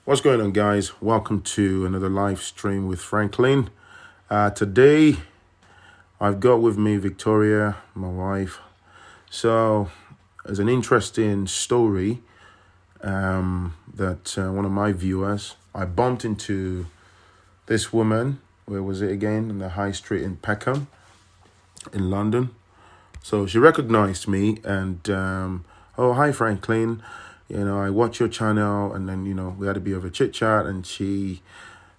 What's going on, guys? Welcome to another live stream with Phrankleen. Today, I've got with me Victoria, my wife. So, it's an interesting story that one of my viewers, I bumped into this woman. Where was it again? In the High Street in Peckham, in London. So she recognized me and, oh, hi, Phrankleen. I watch your channel, and then, we had a bit of a chit chat, and she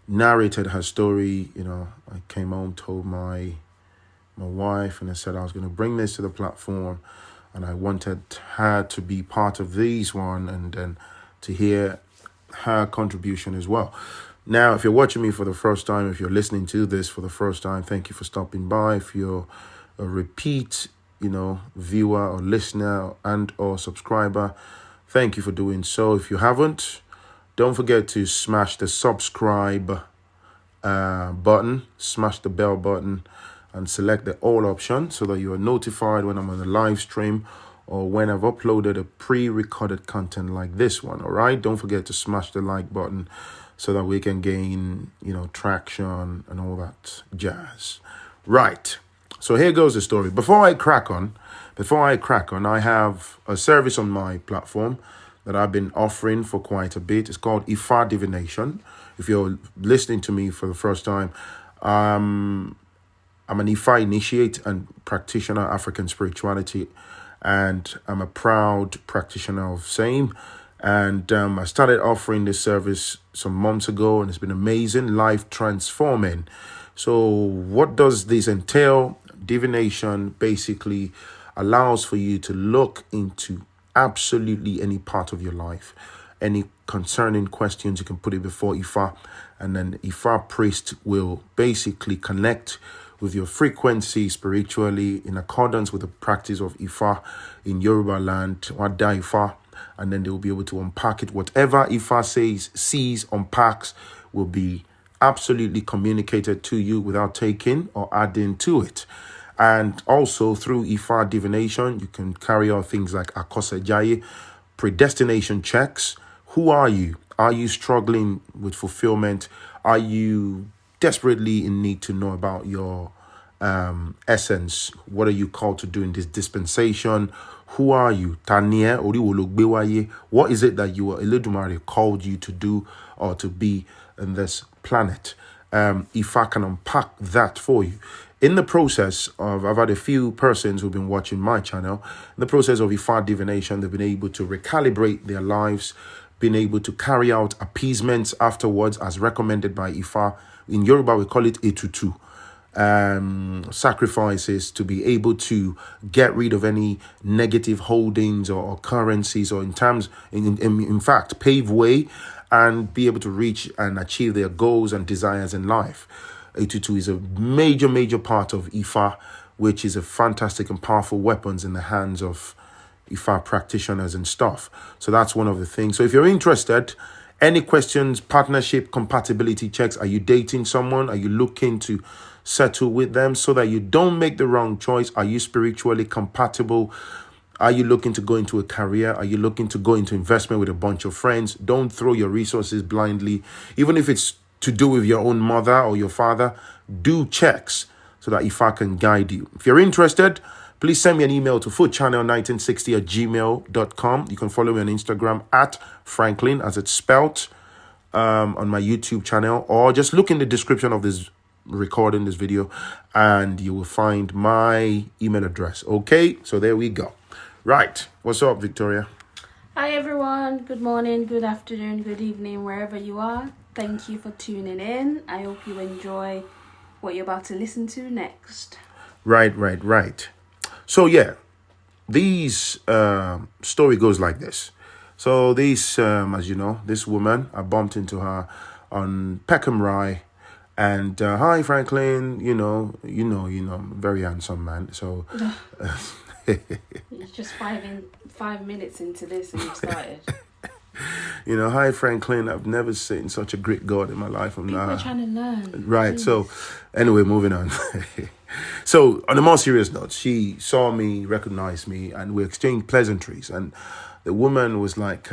narrated her story. I came home, told my wife, and I said I was going to bring this to the platform, and I wanted her to be part of these one, and then to hear her contribution as well. Now, if you're watching me for the first time, if you're listening to this for the first time, thank you for stopping by. If you're a repeat, viewer or listener and or subscriber, thank you for doing so. If you haven't, don't forget to smash the subscribe button, smash the bell button, and select the all option so that you are notified when I'm on the live stream or when I've uploaded a pre-recorded content like this one. All right, don't forget to smash the like button so that we can gain, traction and all that jazz. Right. So here goes the story. Before I crack on, I have a service on my platform that I've been offering for quite a bit. It's called Ifa Divination. If you're listening to me for the first time, I'm an Ifa initiate and practitioner, African spirituality, and I'm a proud practitioner of same. And I started offering this service some months ago, and it's been amazing, life transforming. So what does this entail? Divination basically allows for you to look into absolutely any part of your life. Any concerning questions, you can put it before Ifa, and then Ifa priest will basically connect with your frequency spiritually in accordance with the practice of Ifa in Yoruba land, Wada Ifa, and then they will be able to unpack it. Whatever Ifa sees, unpacks, will be absolutely communicated to you without taking or adding to it. And also through Ifa divination, you can carry out things like Akosejaye, predestination checks. Who are you? Are you struggling with fulfillment? Are you desperately in need to know about your essence? What are you called to do in this dispensation? Who are you? Tania Oriwologbewaye. What is it that you are Eledumare called you to do or to be in this planet? Ifa can unpack that for you. In the process of, I've had a few persons who've been watching my channel. In the process of Ifa divination, they've been able to recalibrate their lives, been able to carry out appeasements afterwards as recommended by Ifa. In Yoruba, we call it etutu. Sacrifices to be able to get rid of any negative holdings or currencies, or in fact, pave way and be able to reach and achieve their goals and desires in life. Etutu is a major part of Ifa, which is a fantastic and powerful weapons in the hands of Ifa practitioners and stuff. So that's one of the things. So if you're interested, any questions, partnership, compatibility checks, are you dating someone? Are you looking to settle with them so that you don't make the wrong choice? Are you spiritually compatible? Are you looking to go into a career? Are you looking to go into investment with a bunch of friends? Don't throw your resources blindly. Even if it's to do with your own mother or your father, do checks so that Ifa can guide you. If you're interested, please send me an email to foodchannel1960@gmail.com. You can follow me on Instagram at Phrankleen, as it's spelt, on my YouTube channel, or just look in the description of this recording, this video, and you will find my email address. Okay, so there we go. Right, what's up, Victoria? Hi everyone, good morning, good afternoon, good evening, wherever you are. Thank you for tuning in. I hope you enjoy what you're about to listen to next. Right. So yeah, these story goes like this. So this, as you know, this woman, I bumped into her on Peckham Rye, and hi Phrankleen, very handsome man. So It's just 5 minutes into this and you've started. Hi Phrankleen, I've never seen such a great God in my life. People are trying to learn. Right. Jeez. So anyway, moving on. So on a more serious note, she saw me, recognized me, and we exchanged pleasantries. And the woman was like,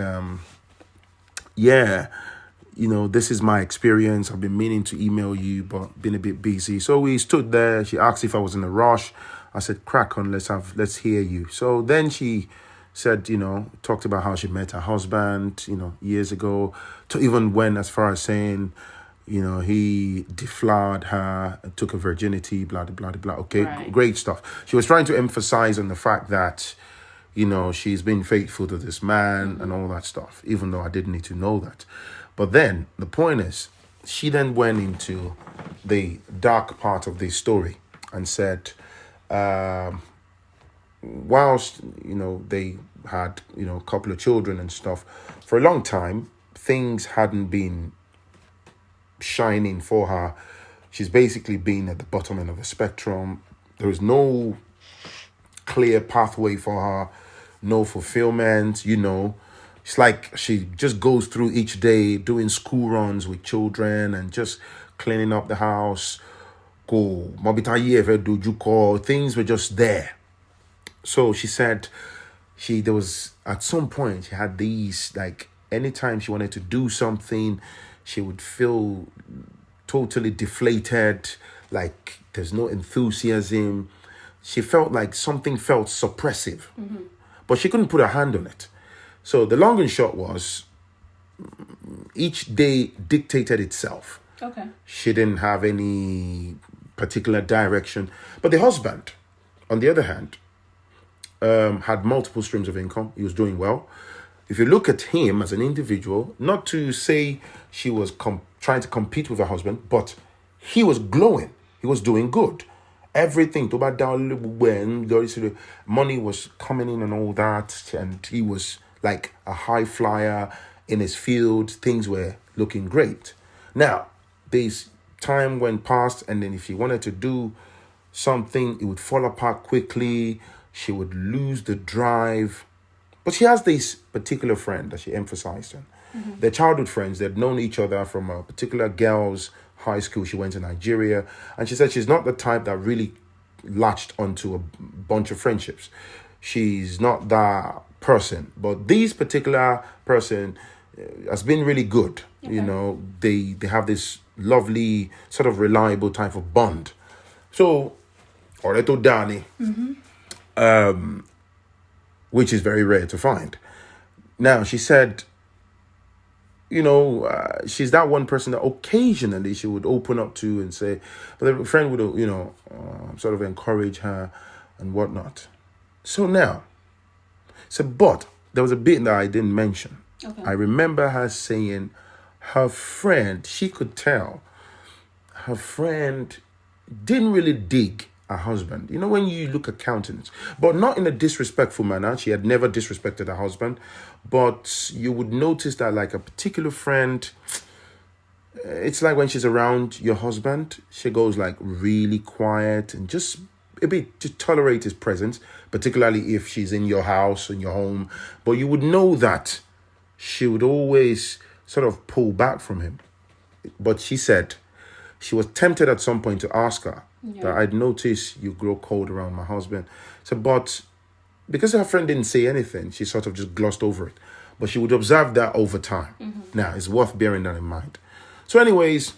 this is my experience. I've been meaning to email you, but been a bit busy. So we stood there. She asked if I was in a rush. I said, crack on, let's hear you. So then she said, talked about how she met her husband, years ago, to even went as far as saying, he deflowered her, took her virginity, blah, blah, blah, blah. Okay, Right. Great stuff. She was trying to emphasize on the fact that, she's been faithful to this man and all that stuff, even though I didn't need to know that. But then the point is, she then went into the dark part of this story and said, whilst, they had, a couple of children and stuff, for a long time, things hadn't been shining for her. She's basically been at the bottom end of the spectrum. There was no clear pathway for her, no fulfillment, It's like she just goes through each day doing school runs with children and just cleaning up the house. Things were just there. So she said there was, at some point, she had these, like, anytime she wanted to do something, she would feel totally deflated, like there's no enthusiasm. She felt like something felt suppressive, but she couldn't put her hand on it. So the long and short was, each day dictated itself. Okay. She didn't have any particular direction. But the husband, on the other hand, had multiple streams of income. He was doing well. If you look at him as an individual, not to say she was trying to compete with her husband, but he was glowing. He was doing good. Everything, money was coming in and all that, and he was like a high flyer in his field. Things were looking great. Now, this time went past, and then if she wanted to do something, it would fall apart quickly. She would lose the drive. But she has this particular friend that she emphasized on. They're childhood friends. They'd known each other from a particular girl's high school. She went to Nigeria. And she said she's not the type that really latched onto a bunch of friendships. She's not that person. But this particular person has been really good. Okay. They have this lovely, sort of reliable type of bond. So, Oreto Dani, which is very rare to find. Now, she said, she's that one person that occasionally she would open up to and say, but the friend would, sort of encourage her and whatnot. So now, but there was a bit that I didn't mention. Okay. I remember her saying her friend, she could tell her friend didn't really dig her husband. When you look at countenance, but not in a disrespectful manner. She had never disrespected her husband, but you would notice that, like, a particular friend, it's like when she's around your husband, she goes like really quiet and just a bit to tolerate his presence, particularly if she's in your house, in your home. But you would know that she would always sort of pull back from him. But she said she was tempted at some point to ask her that I'd noticed you grow cold around my husband. So, but because her friend didn't say anything, she sort of just glossed over it. But she would observe that over time. Now, it's worth bearing that in mind. So anyways,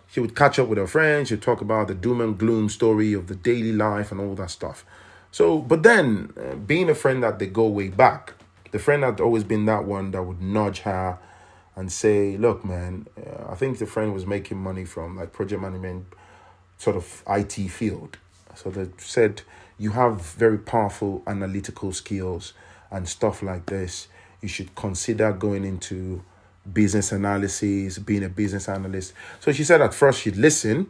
she would catch up with her friends. She'd talk about the doom and gloom story of the daily life and all that stuff. So, but then, being a friend that they go way back, the friend had always been that one that would nudge her and say, look, man, I think the friend was making money from like project management, sort of IT field. So they said, you have very powerful analytical skills and stuff like this. You should consider going into business analysis, being a business analyst. So she said at first she'd listen.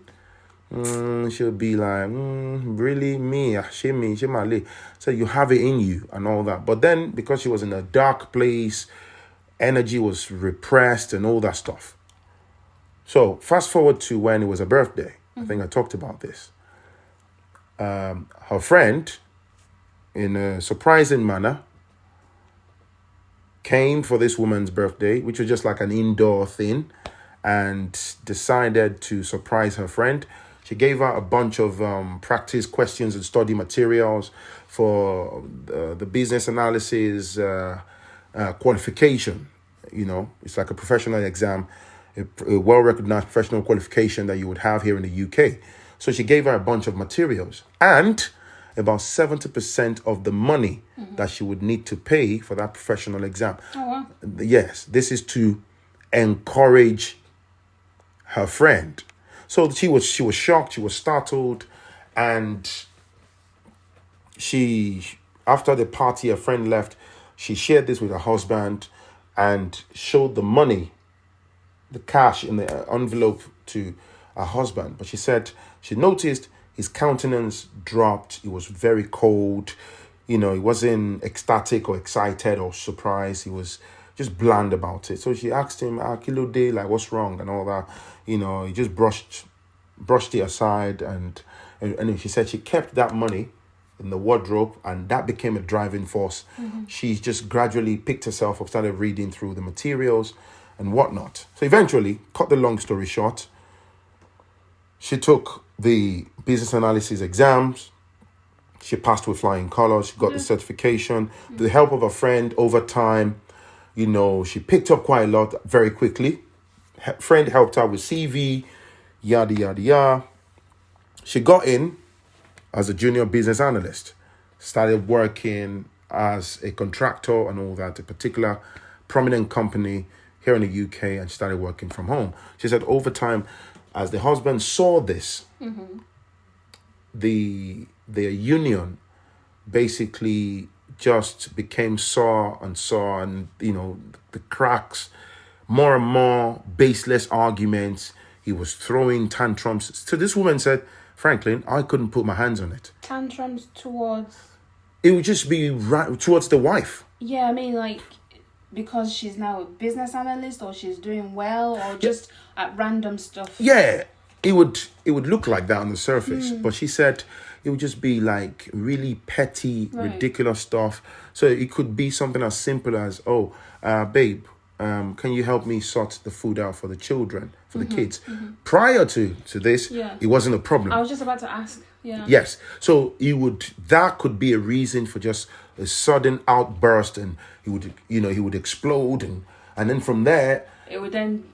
She'll be like, really? Me? So you have it in you and all that. But then, because she was in a dark place, energy was repressed and all that stuff. So fast forward to when it was her birthday. I think I talked about this. Her friend, in a surprising manner, came for this woman's birthday, which was just like an indoor thing, and decided to surprise her friend. She gave her a bunch of practice questions and study materials for the business analysis qualification. It's like a professional exam. a well-recognized professional qualification that you would have here in the UK. So she gave her a bunch of materials and about 70% of the money that she would need to pay for that professional exam. Oh, wow. Yes, this is to encourage her friend. So she was shocked, she was startled, and after the party, her friend left, she shared this with her husband and showed the money, the cash in the envelope to her husband. But she said she noticed his countenance dropped. He was very cold. He wasn't ecstatic or excited or surprised. He was just bland about it. So she asked him, Kilo Day, like, what's wrong and all that. He just brushed it aside. And she said she kept that money in the wardrobe, and that became a driving force. She just gradually picked herself up, started reading through the materials and whatnot. So eventually, cut the long story short, she took the business analysis exams. She passed with flying colors. She got the certification. With the help of a friend over time, she picked up quite a lot very quickly. Friend helped her with CV, yada, yada, yada. She got in as a junior business analyst, started working as a contractor and all that, a particular prominent company here in the UK, and started working from home. She said over time, as the husband saw this, their union basically just became sore, and the cracks, more and more baseless arguments. He was throwing tantrums. So this woman said, Phrankleen, I couldn't put my hands on it. Tantrums towards? It would just be right towards the wife. Yeah, I mean, like, because she's now a business analyst, or she's doing well, or just at random stuff. Yeah, it would look like that on the surface. But she said it would just be like really petty, ridiculous stuff. So it could be something as simple as, babe, can you help me sort the food out for the children, for the kids? Prior to this, it wasn't a problem. I was just about to ask. Yeah. Yes. So that could be a reason for just a sudden outburst, and he would explode, and then from there it would then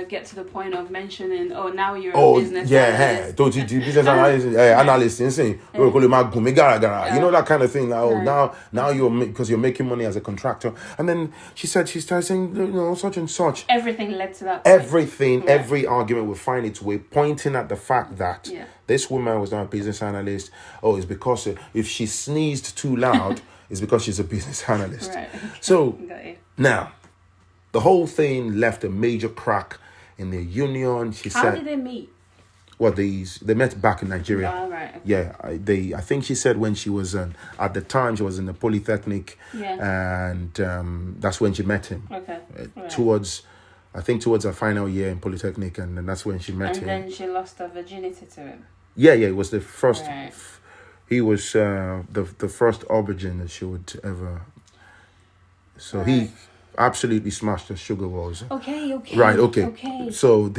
get to the point of mentioning, now you're a business analyst. Don't you do business analyst insane? You know, that kind of thing. Now you're making money as a contractor. And then she started saying, such and such. Everything led to that point. Every argument will find its way pointing at the fact that this woman was not a business analyst. It's because if she sneezed too loud, it's because she's a business analyst. Right. So now, the whole thing left a major crack in their union. How did they meet? Well, they met back in Nigeria. Oh, right. Okay. Yeah, I think she said when she was at the time she was in the Polytechnic, and that's when she met him. Okay. Towards her final year in Polytechnic, and then that's when she met him. And then she lost her virginity to him. Yeah, it was the first. Right. He was the first aubergine that she would ever. So he absolutely smashed the sugar walls. Okay. Right. Okay. So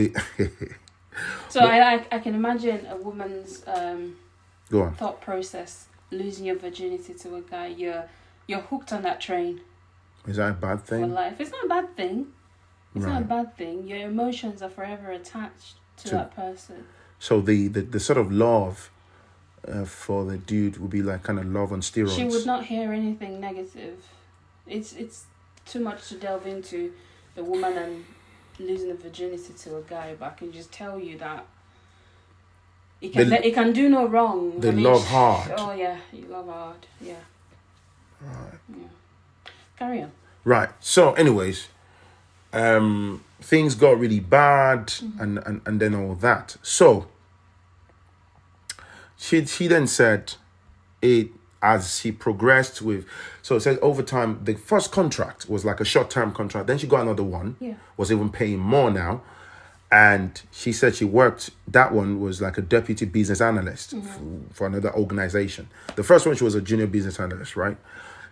So I can imagine a woman's go on. thought process, losing your virginity to a guy. You're hooked on that train. Is that a bad thing? For life. It's not a bad thing. It's not a bad thing. Your emotions are forever attached to that person. So the sort of love for the dude would be like kind of love on steroids. She would not hear anything negative. It's too much to delve into the woman and losing the virginity to a guy, but I can just tell you that it can do no wrong. They love hard. Oh yeah, you love hard. Yeah. Right. Yeah. Carry on. Right. So, anyways, things got really bad, and then all that. So she then said it. As she progressed with, so it says over time, the first contract was like a short-term contract. Then she got another one, was even paying more now. And she said she worked, that one was like a deputy business analyst for another organization. The first one, she was a junior business analyst, right?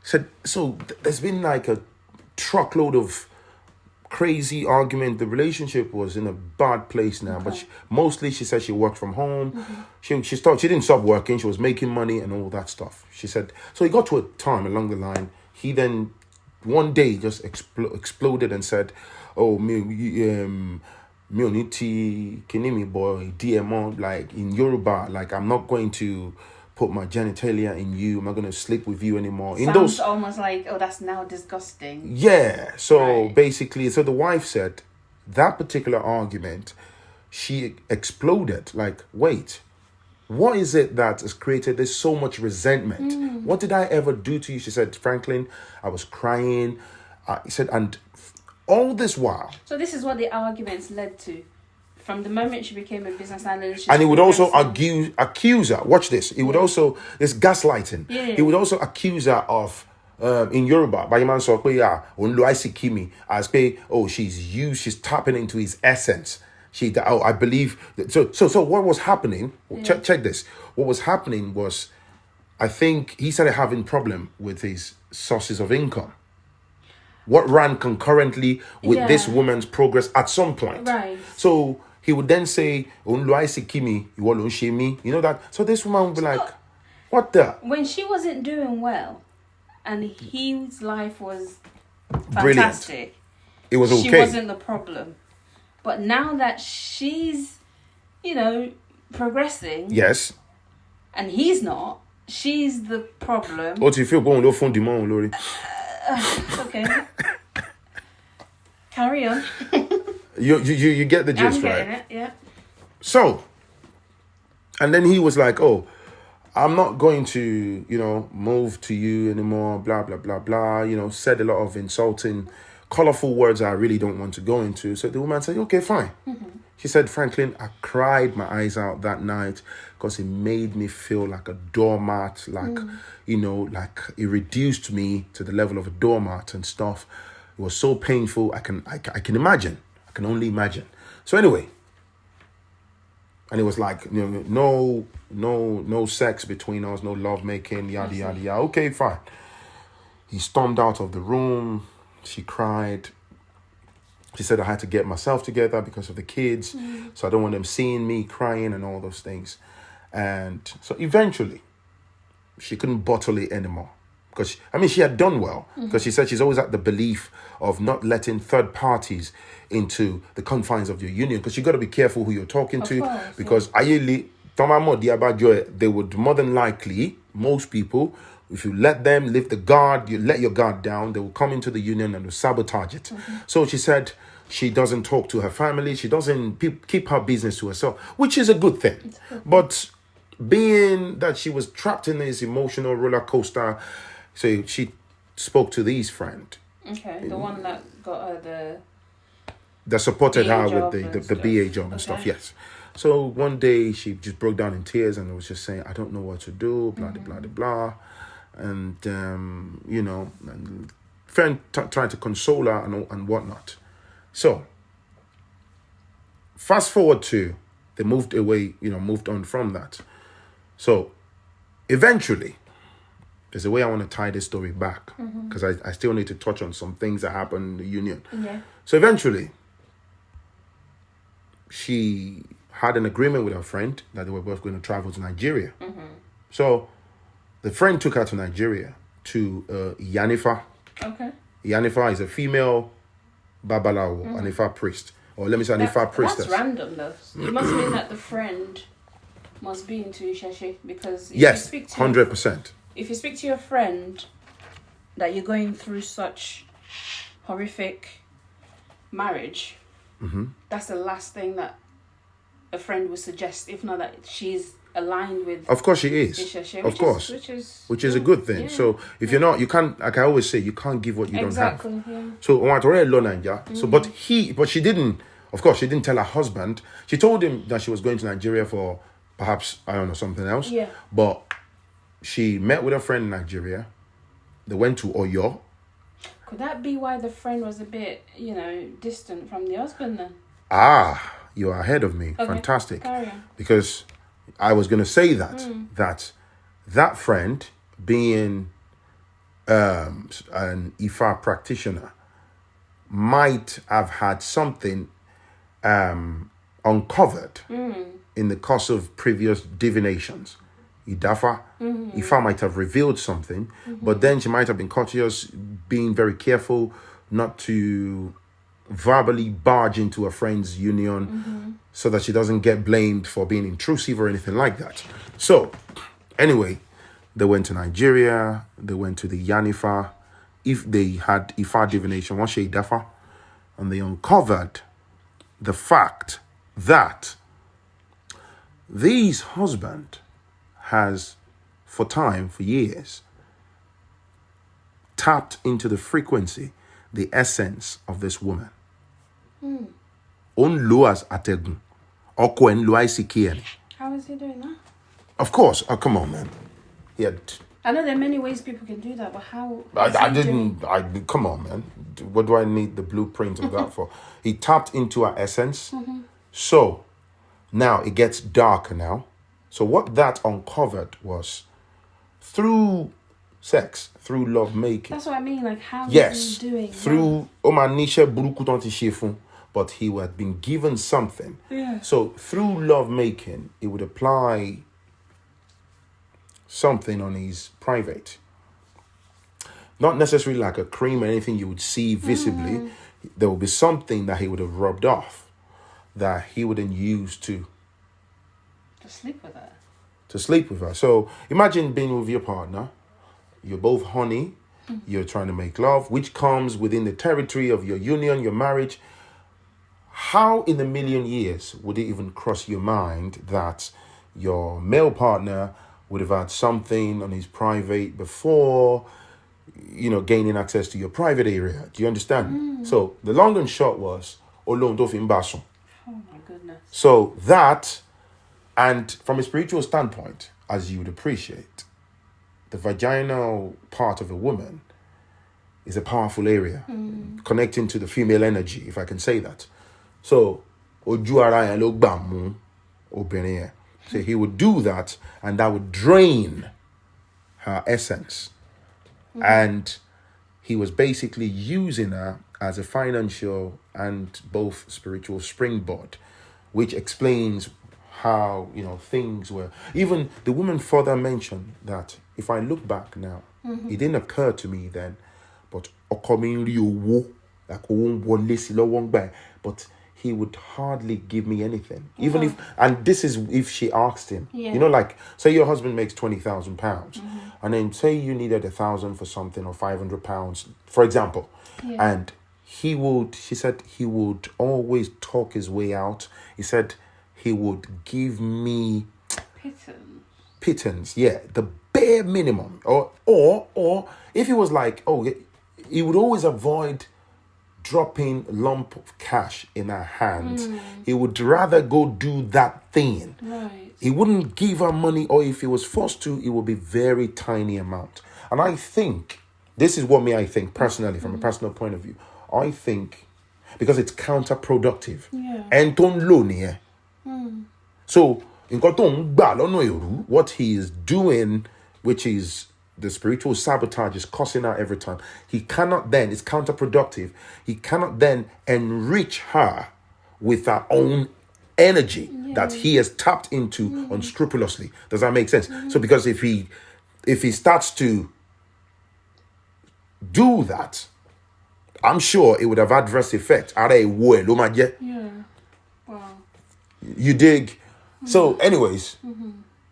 Said, so there's been like a truckload of crazy argument. The relationship was in a bad place now, but mostly she said she worked from home. She didn't stop working. She was making money and all that stuff. She said, so it got to a time along the line. He then one day just exploded and said, mi ò ní ti kíní mi boy DMO, like in Yoruba, like I'm not going to put my genitalia in you. I'm not going to sleep with you anymore. In Sounds those, almost like, oh, that's now disgusting. yeah. So Right. basically, so the wife said that particular argument, she exploded. Like, wait, what is it that has created this so much resentment? What did I ever do to you? She said, Phrankleen, I was crying. He said, and all this while. So this is what the arguments led to. From the moment she became a business analyst. And he would also accuse her. Watch this. He would also, this gaslighting. Yeah. He would also accuse her of, in Yoruba, Bayiman so pe ya, onlo aisi kimi, as pe, oh, she's tapping into his essence. I believe, so what was happening, check this. What was happening was, I think he started having problem with his sources of income. What ran concurrently with this woman's progress at some point. Right. So he would then say, "Onlo aisi kimi, iwo lo n se mi." You know that? So this woman would be like, what the? When she wasn't doing well and his life was Brilliant. fantastic, It was she okay. wasn't the problem. But now that she's, progressing Yes. and he's not, she's the problem. What you feel going to phone demand, Lori? Okay. Carry on. You get the gist, I'm getting right? it, yeah. So, and then he was like, "Oh, I'm not going to, move to you anymore." Blah blah blah blah. Said a lot of insulting, colorful words I really don't want to go into. So the woman said, "Okay, fine." She said, "Phrankleen, I cried my eyes out that night because it made me feel like a doormat, like, like it reduced me to the level of a doormat and stuff. It was so painful. I can imagine. I can only imagine." So anyway, and it was like, no sex between us, no love making, yada, yada, yada. Okay, fine. He stormed out of the room. She cried. She said, I had to get myself together because of the kids. So I don't want them seeing me crying and all those things. And so eventually, she couldn't bottle it anymore. Because, she had done well. Because she said she's always at the belief of not letting third parties into the confines of your union. Because you got to be careful who you're talking to. Course, because they would more than likely, most people, if you let them lift the guard, you let your guard down, they will come into the union and will sabotage it. So she said she doesn't talk to her family. She doesn't keep her business to herself, which is a good thing. But being that she was trapped in this emotional roller coaster, so she spoke to his friend. Okay, the one that got her that supported her BA with the BA job and stuff, yes. So one day she just broke down in tears and was just saying, I don't know what to do, blah, blah, blah, blah. And, and friend trying to console her and whatnot. So, fast forward to, they moved away, moved on from that. So, eventually, there's a way I want to tie this story back because I still need to touch on some things that happened in the union. Yeah. So, eventually, she had an agreement with her friend that they were both going to travel to Nigeria. So, the friend took her to Nigeria, to Yanifa. Okay. Yanifa is a female Babalawo, an Ifa priest. Or let me say an Ifa priestess. That's random though. It must mean that the friend must be into Isheshe because if Yes, you speak to 100%. if you speak to your friend that you're going through such horrific marriage, that's the last thing that a friend would suggest, if not that she's aligned with. Of course she is. Isheshe, Of course. which is a good thing. Yeah. So if you're not, you can't, like I always say, you can't give what you don't have. Exactly. Yeah. So but she didn't, of course, she didn't tell her husband. She told him that she was going to Nigeria for perhaps, I don't know, something else. Yeah. But she met with a friend in Nigeria. They went to Oyo. Could that be why the friend was a bit, distant from the husband then? You are ahead of me. Okay. Fantastic. Carry on. Because I was going to say that friend being an Ifa practitioner might have had something uncovered in the course of previous divinations. Ifa might have revealed something, but then she might have been conscious, being very careful not to verbally barge into a friend's union so that she doesn't get blamed for being intrusive or anything like that. So, anyway, they went to Nigeria, they went to the Yanifa, if they had Ifa divination, one Shei Dafa, and they uncovered the fact that this husband has, for years, tapped into the frequency, the essence of this woman. On lo as ategun, oko en lo aisiki eni. How is he doing that? Of course, come on, man. He had. I know there are many ways people can do that, but how? Come on, man. What do I need the blueprint of that for? He tapped into her essence. So now it gets darker now. So what that uncovered was through sex, through love making. That's what I mean. Like, how Yes, is he doing? through omanisha burukutanti shefun, but he had been given something. Yeah. So through love making, he would apply something on his private. Not necessarily like a cream or anything you would see visibly. There would be something that he would have rubbed off that he would then use to sleep with her. To sleep with her. So imagine being with your partner. You're both honey. You're trying to make love, which comes within the territory of your union, your marriage. How in a million years would it even cross your mind that your male partner would have had something on his private before, gaining access to your private area? Do you understand? So the long and short was, Olóhun tó fi ń bá sùn. Oh my goodness. So that, and from a spiritual standpoint, as you would appreciate, the vaginal part of a woman is a powerful area, connecting to the female energy, if I can say that. So, ojú ara yẹn ló gbà mú obìnrin yẹn. So he would do that, and that would drain her essence. And he was basically using her as a financial and both spiritual springboard, which explains how, things were. Even the woman further mentioned that if I look back now, it didn't occur to me then, but he would hardly give me anything. Even if, and this is if she asked him, like, say your husband makes £20,000 and then say you needed 1,000 for something or £500, for example. And she said he would always talk his way out. He said he would give me pittance, the bare minimum. Or if he was like, he would always avoid dropping lump of cash in her hand. He would rather go do that thing. Right. He wouldn't give her money, or if he was forced to, it would be very tiny amount. And I think, this is what I think personally, from a personal point of view. I think, because it's counterproductive. And so, what he is doing, which is the spiritual sabotage, is causing her every time. He cannot then, it's counterproductive. He cannot then enrich her with her own energy that he has tapped into unscrupulously. Does that make sense? So because if he starts to do that, I'm sure it would have adverse effect. Yeah. Wow. You dig? So anyways,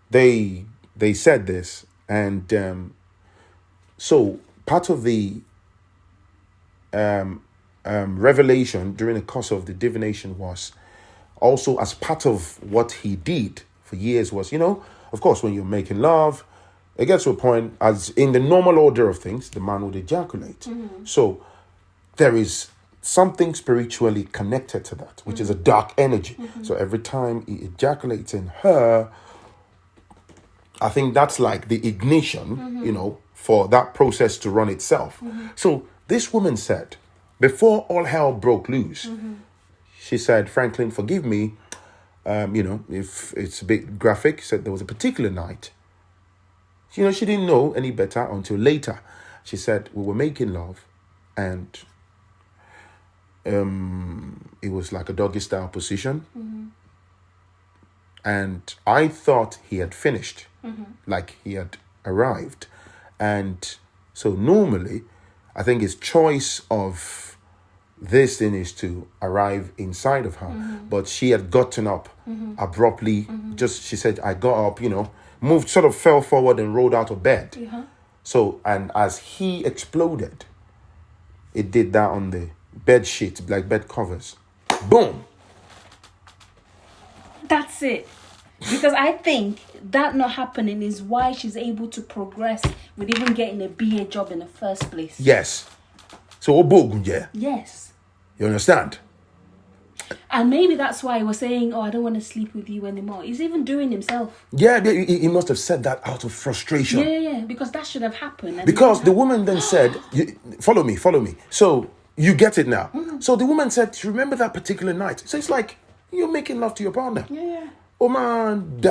they said this, and so part of the revelation during the course of the divination was also, as part of what he did for years, was, of course, when you're making love, it gets to a point, as in the normal order of things, the man would ejaculate. So there is something spiritually connected to that, which is a dark energy. So every time he ejaculates in her, I think that's like the ignition, for that process to run itself. So this woman said, before all hell broke loose, she said, Phrankleen, forgive me, if it's a bit graphic, said there was a particular night. She didn't know any better until later. She said, we were making love, and it was like a doggy style position. And I thought he had finished, like he had arrived. And so normally, I think his choice of, this thing is to arrive inside of her. But she had gotten up abruptly. She said, I got up, moved, sort of fell forward and rolled out of bed. So, and as he exploded, it did that on the bed sheet, like bed covers. Boom. That's it. Because I think that not happening is why she's able to progress with even getting a BA job in the first place. Yes. So, Obogunje. Yes. You understand? And maybe that's why he was saying, I don't want to sleep with you anymore. He's even doing himself. Yeah, he must have said that out of frustration. Yeah. Because that should have happened. Because the woman then said, follow me. So, you get it now. So, the woman said, remember that particular night? So, it's like, you're making love to your partner. Yeah. Oh man,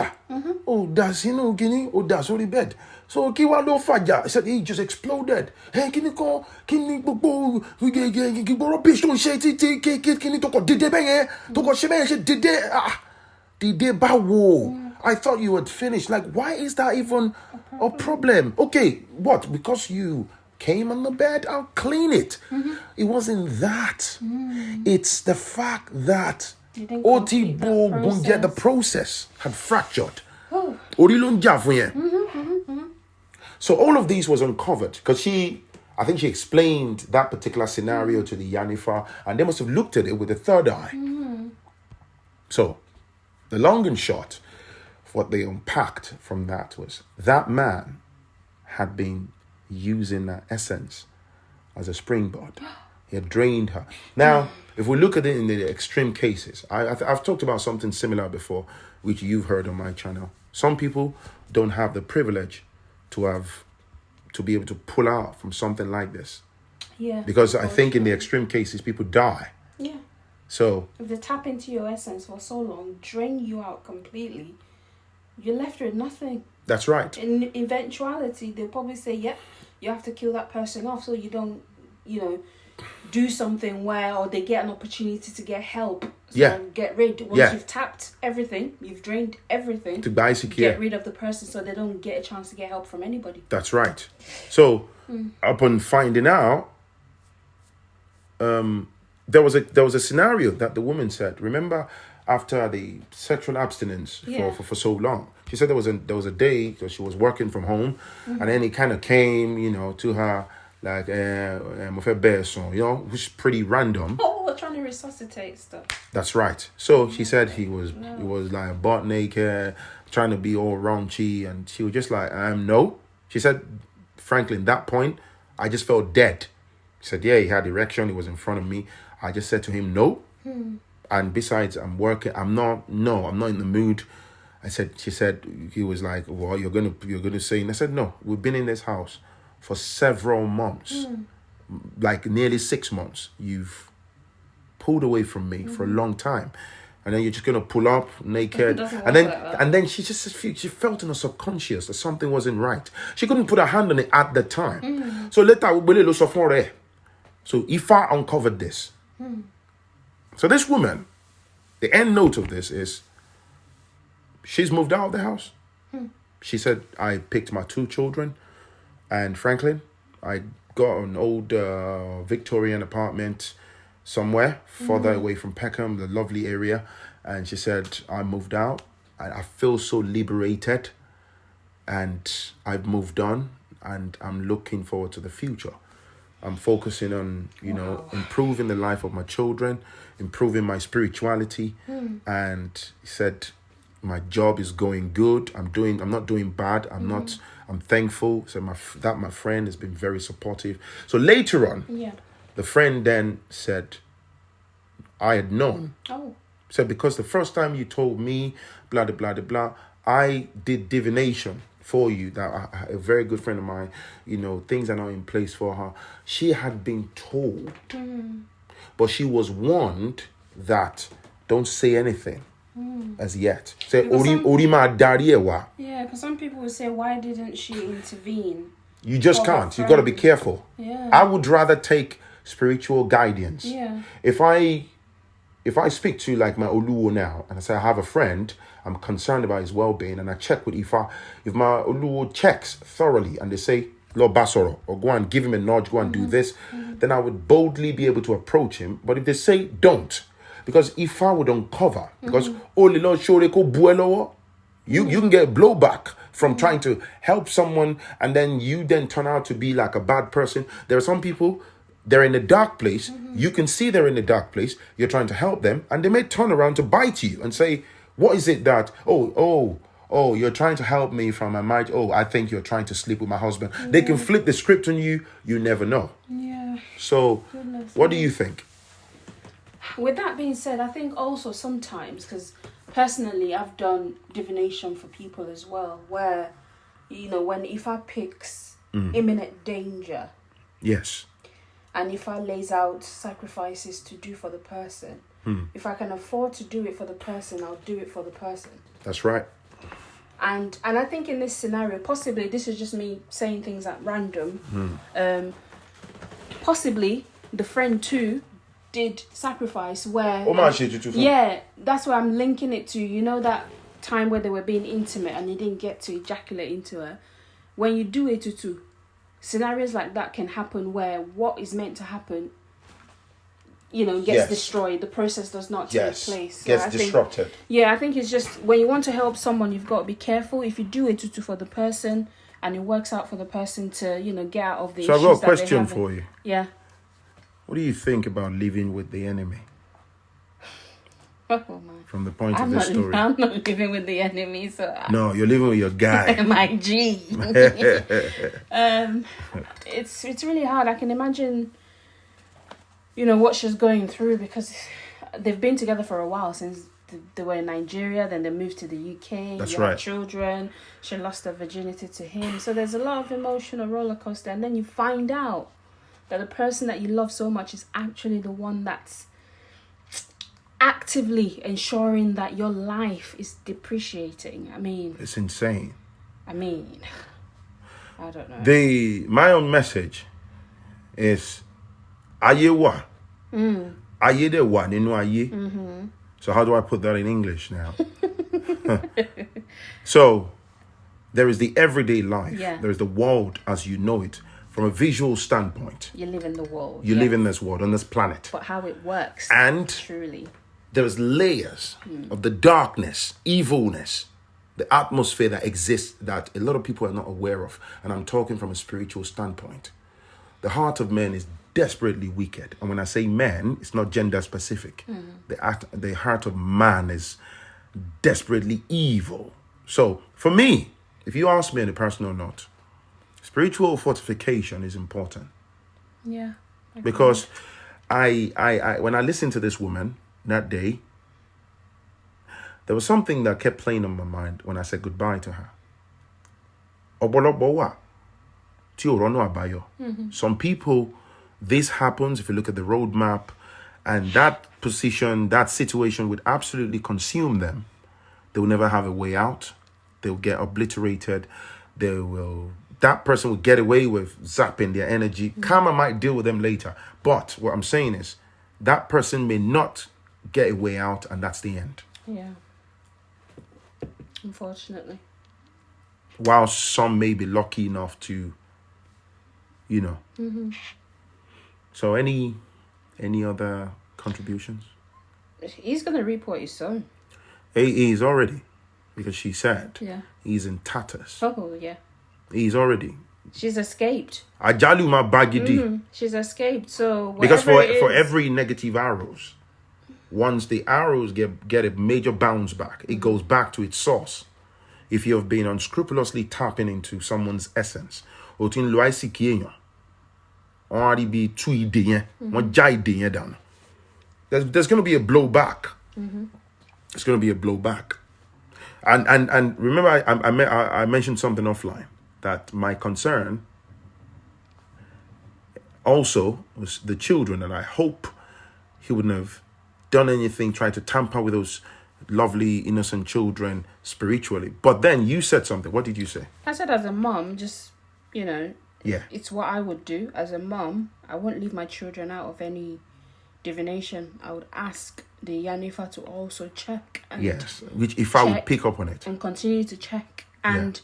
oh that's guinea, oh that's already bed. So Kiwa do faja. I said he just exploded. Hey, can you call? Can you go? We get rubbish. Don't say it. Can you talk? Did they bang? Talk? Did they? Did they bawo? I thought you had finished. Like, why is that even a problem? Okay, what? Because you came on the bed, I'll clean it. It wasn't that. It's the fact that the process had fractured. So all of these was uncovered because I think she explained that particular scenario to the Yanifa, and they must have looked at it with a third eye. So the long and short, what they unpacked from that was that man had been using that essence as a springboard. He had drained her. Now, if we look at it in the extreme cases, I've talked about something similar before, which you've heard on my channel. Some people don't have the privilege to be able to pull out from something like this. Yeah. Because I think in the extreme cases, people die. Yeah. So if they tap into your essence for so long, drain you out completely, you're left with nothing. That's right. In eventuality, they'll probably say, you have to kill that person off so you don't, do something or they get an opportunity to get help. So get rid. Once you've tapped everything, you've drained everything. To basically get rid of the person so they don't get a chance to get help from anybody. That's right. So upon finding out, there was a scenario that the woman said. Remember, after the sexual abstinence for so long, she said there was a day because she was working from home, and then it kind of came, to her. Like, which is pretty random. Oh, we're trying to resuscitate stuff. That's right. So she said he was like butt naked, trying to be all raunchy, and she was just like, no. She said, Phrankleen, that point, I just felt dead. She said, he had erection, he was in front of me. I just said to him, no. And besides, I'm working, I'm not in the mood. She said, he was like, well, you're gonna say, and I said, no, we've been in this house for several months, like nearly 6 months. You've pulled away from me for a long time, and then you're just gonna pull up naked, and then she felt in her subconscious that something wasn't right. She couldn't put her hand on it at the time. So later, so Ifa uncovered this. So this woman, the end note of this is, she's moved out of the house. She said, I picked my 2 children. And Phrankleen, I got an old Victorian apartment somewhere further away from Peckham, the lovely area. And she said, I moved out and I feel so liberated, and I've moved on, and I'm looking forward to the future. I'm focusing on, improving the life of my children, improving my spirituality. And he said, my job is going good. I'm not doing bad. I'm thankful. So my friend has been very supportive. So later on, the friend then said, I had known. Said, because the first time you told me, blah, blah, blah, blah, I did divination for you. That a very good friend of mine, things are not in place for her. She had been told, but she was warned that don't say anything. As yet. Say, because some people would say, why didn't she intervene? You just can't. You got to be careful. I would rather take spiritual guidance. If I speak to like my Oluwo now and I say I have a friend, I'm concerned about his well-being, and I check with Ifa. If my Oluwo checks thoroughly and they say Lord Basoro, or go and give him a nudge, go and do this, then I would boldly be able to approach him. But if they say don't, because if I would uncover, because only Lord Shoreko Buelowo, you can get blowback from trying to help someone, and then you then turn out to be like a bad person. There are some people, they're in a dark place. You can see they're in a dark place. You're trying to help them, and they may turn around to bite you and say, what is it that, oh, you're trying to help me from my marriage. Oh, I think you're trying to sleep with my husband. They can flip the script on you. You never know. Yeah. So, what do you think? With that being said, I think also sometimes, because personally I've done divination for people as well, where, if I picks imminent danger. Yes. And if I lays out sacrifices to do for the person, if I can afford to do it for the person, I'll do it for the person. That's right. And I think in this scenario, possibly, this is just me saying things at random, possibly the friend too did sacrifice where... yeah, that's why I'm linking it to, that time where they were being intimate and he didn't get to ejaculate into her. When you do it to scenarios like that can happen where what is meant to happen, gets destroyed. The process does not take place. So gets disrupted. I think it's just when you want to help someone, you've got to be careful. If you do it for the person and it works out for the person to, get out of the issues. So I've got a question for you. Yeah. What do you think about living with the enemy? Oh my. From the point of this story. I'm not living with the enemy, so... No, you're living with your guy. My G. It's really hard. I can imagine, what she's going through, because they've been together for a while, since they were in Nigeria, then they moved to the UK. That's right. right. Children. She lost her virginity to him. So there's a lot of emotional roller coaster. And then you find out that the person that you love so much is actually the one that's actively ensuring that your life is depreciating. I mean... It's insane. I don't know. My own message is Aye wa. Aye de wa ninu aye. So how do I put that in English now? So there is the everyday life. Yeah. There is the world as you know it. From a visual standpoint. You live in the world. You live in this world, on this planet. But how it works. And truly. There's layers of the darkness, evilness, the atmosphere that exists that a lot of people are not aware of. And I'm talking from a spiritual standpoint. The heart of man is desperately wicked. And when I say man, it's not gender specific. The heart of man is desperately evil. So for me, if you ask me on a personal note, spiritual fortification is important. Yeah. Because I when I listened to this woman that day, there was something that kept playing on my mind when I said goodbye to her. Some people, this happens if you look at the roadmap, and that position, that situation would absolutely consume them. They will never have a way out. They'll get obliterated. That person will get away with zapping their energy. Karma might deal with them later. But what I'm saying is, that person may not get a way out, and that's the end. Yeah. Unfortunately. While some may be lucky enough to, So any other contributions? He's going to reap what he's sown. He is already, because she said he's in tatters. Oh, yeah. He's already. She's escaped. Ajalu ma bagidi. She's escaped. So because for every negative arrows, once the arrows get a major bounce back, it goes back to its source. If you have been unscrupulously tapping into someone's essence, there's going to be a blowback. It's going to be a blowback. And remember, I mentioned something offline, that my concern also was the children, and I hope he wouldn't have done anything, tried to tamper with those lovely, innocent children spiritually. But then you said something. What did you say? I said, as a mom, just, yeah, it's what I would do. As a mom, I wouldn't leave my children out of any divination. I would ask the Yanifa to also check. And yes, which if I would pick up on it. And continue to check. And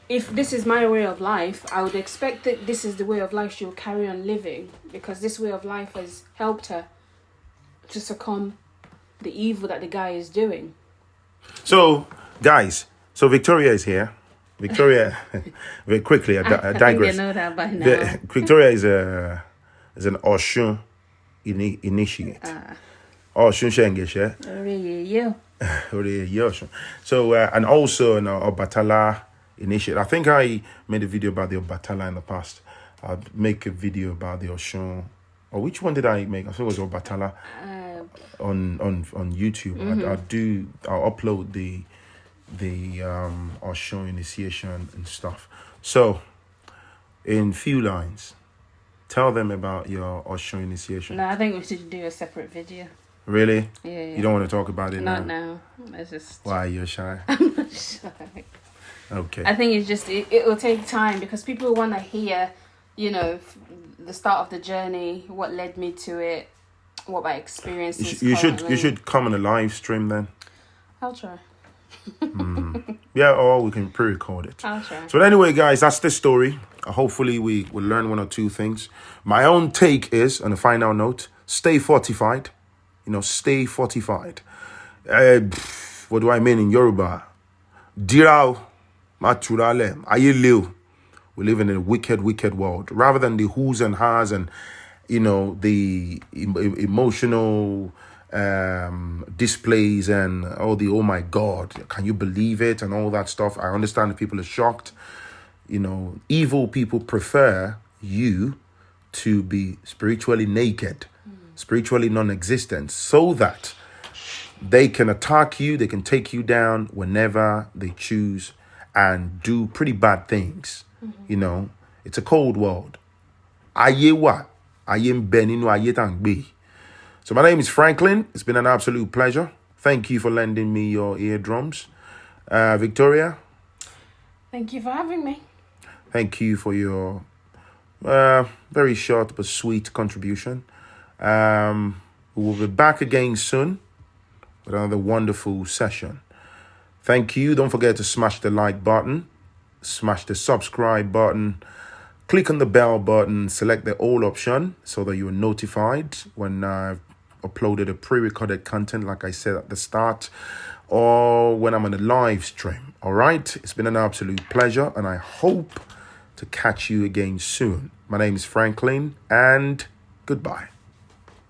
if this is my way of life, I would expect that this is the way of life she'll carry on living, because this way of life has helped her to succumb the evil that the guy is doing. So, guys, so Victoria is here. Victoria, very quickly, I digress. I think they know that by now. Victoria is an Oshun initiate. Oshun Shengeshe. So, and also an Obatala initiate. I think I made a video about the Obatala in the past. I'll make a video about the Oshun. Or which one did I make? I think it was Obatala on YouTube. I'll upload the Oshun initiation and stuff. So, in few lines, tell them about your Oshun initiation. No, I think we should do a separate video. Really? Yeah. You don't want to talk about it Not now? now. It's just... Why, you're shy? I'm not shy. Okay. I think it's just, it will take time, because people want to hear, you know, the start of the journey, what led me to it, what my experiences You should come on a live stream then. I'll try. Yeah, or we can pre-record it. I'll try. So anyway, guys, that's the story. Hopefully we will learn one or two things. My own take is, on a final note, stay fortified. You know, stay fortified. What do I mean in Yoruba? Dirao maturale ayeleu. We live in a wicked, wicked world. Rather than the who's and has and, you know, the emotional displays and all the, oh my God, can you believe it? And all that stuff. I understand that people are shocked. You know, evil people prefer you to be spiritually naked, spiritually non-existent, so that they can attack you, they can take you down whenever they choose and do pretty bad things. You know, it's a cold world. Aye wa, aye mbe ninu aye tan gbe. So my name is Phrankleen. It's been an absolute pleasure. Thank you for lending me your eardrums. Victoria? Thank you for having me. Thank you for your very short but sweet contribution. We will be back again soon with another wonderful session. Thank you. Don't forget to smash the like button, smash the subscribe button, click on the bell button, select the all option so that you are notified when I've uploaded a pre-recorded content, like I said at the start, or when I'm on a live stream. All right. It's been an absolute pleasure, and I hope to catch you again soon. My name is Phrankleen, and goodbye.